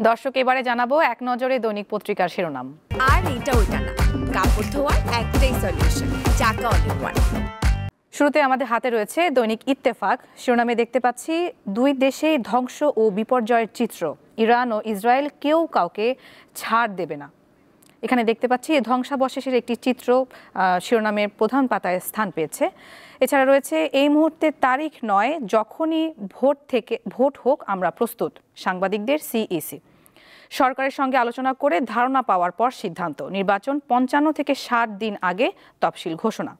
দর্শক এবারে জানাবো এক নজরে দৈনিক পত্রিকার শিরোনাম। আর এটা ওইটা না, কাপড় ধোয়ার একটাই সলিউশন, চাকা অল ইন ওয়ান। শুরুতে আমাদের হাতে রয়েছে দৈনিক ইত্তেফাক। শিরোনামে দেখতে পাচ্ছি দুই দেশেই ধ্বংস ও বিপর্যয়ের চিত্র, ইরান ও ইসরায়েল কেউ কাউকে ছাড় দেবে না। এখানে দেখতে পাচ্ছি ধ্বংসাবশেষের একটি চিত্র শিরোনামের প্রধান পাতায় স্থান পেয়েছে। এছাড়া রয়েছে এই মুহূর্তে তারিখ নয়, যখনই ভোট হোক আমরা প্রস্তুত, সাংবাদিকদের সিইসি। সরকারের সঙ্গে আলোচনা করে ধারণা পাওয়ার পর সিদ্ধান্ত, নির্বাচন ৫৫ থেকে ৬০ দিন আগে তফসিল ঘোষণা।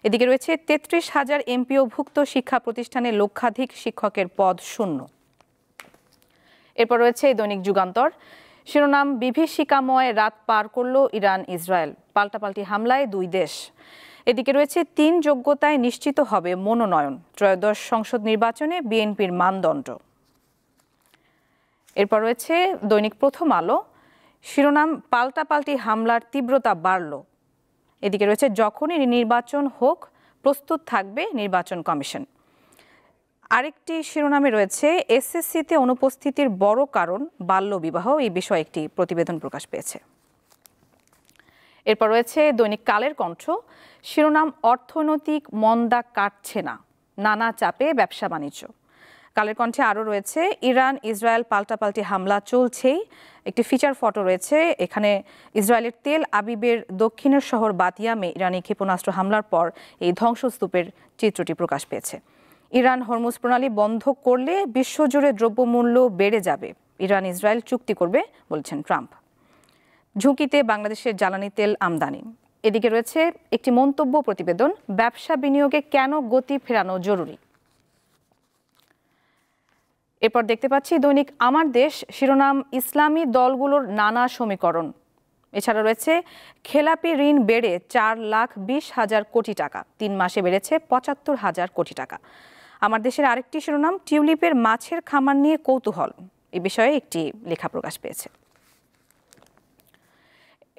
এদিকে রয়েছে ৩৩,০০০ এমপিওভুক্ত শিক্ষা প্রতিষ্ঠানে লক্ষাধিক শিক্ষকের পদ শূন্য। এরপর রয়েছে দৈনিক যুগান্তর। শিরোনাম বিভীষিকাময় রাত পার করল ইরান ইসরায়েল, পাল্টাপাল্টি হামলায় দুই দেশ। এদিকে রয়েছে ৩ যোগ্যতায় নিশ্চিত হবে মনোনয়ন, ত্রয়োদশ সংসদ নির্বাচনে বিএনপির মানদণ্ড। এরপর রয়েছে দৈনিক প্রথম আলো। শিরোনাম পাল্টাপাল্টি হামলার তীব্রতা বাড়ল। এদিকে রয়েছে যখনই নির্বাচন হোক প্রস্তুত থাকবে নির্বাচন কমিশন। আরেকটি শিরোনামে রয়েছে এসএসসিতে অনুপস্থিতির বড় কারণ বাল্যবিবাহ, এই বিষয়ে একটি প্রতিবেদন প্রকাশ পেয়েছে। এরপর রয়েছে দৈনিক কালের কণ্ঠ। শিরোনাম অর্থনৈতিক মন্দা কাটছে না, নানা চাপে ব্যবসা বাণিজ্য। কালের কণ্ঠে আরও রয়েছে ইরান ইসরায়েল পাল্টাপাল্টি হামলা চলছেই, একটি ফিচার ফটো রয়েছে। এখানে ইসরায়েলের তেল আবিবের দক্ষিণের শহর বাতিয়ামে ইরানি ক্ষেপণাস্ত্র হামলার পর এই ধ্বংসস্তূপের চিত্রটি প্রকাশ পেয়েছে। ইরান হরমুজ প্রণালী বন্ধ করলে বিশ্বজুড়ে দ্রব্যমূল্য বেড়ে যাবে, ইরান ইসরায়েল চুক্তি করবে বলছেন ট্রাম্প। ঝুঁকিতে বাংলাদেশের জ্বালানি তেল আমদানি। এদিকে রয়েছে একটি মন্তব্য প্রতিবেদন, ব্যবসা বিনিয়োগে কেন গতি ফেরানো জরুরি। এরপর দেখতে পাচ্ছি দৈনিক আমার দেশ। শিরোনাম ইসলামী দলগুলোর নানা সমীকরণ। এছাড়া রয়েছে খেলাপি ঋণ বেড়ে 4,20,000 কোটি টাকা, 3 মাসে বেড়েছে 75,000 কোটি টাকা। আমার দেশের আরেকটি শিরোনাম টিউলিপের মাছের খামার নিয়ে কৌতূহল, এই বিষয়ে একটি লেখা প্রকাশ পেয়েছে।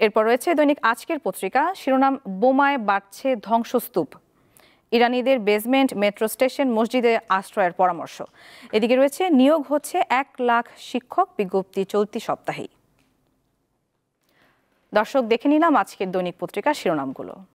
এরপর রয়েছে দৈনিক আজকের পত্রিকা। শিরোনাম বোমায় বাড়ছে ধ্বংসস্তূপ, ইরানিদের বেসমেন্ট মেট্রো স্টেশন মসজিদে আশ্রয়ের পরামর্শ। এদিকে রয়েছে নিয়োগ হচ্ছে 1 লাখ শিক্ষক, বিজ্ঞপ্তি চলতি সপ্তাহেই। দর্শক দেখে নিলাম আজকের দৈনিক পত্রিকার শিরোনামগুলো।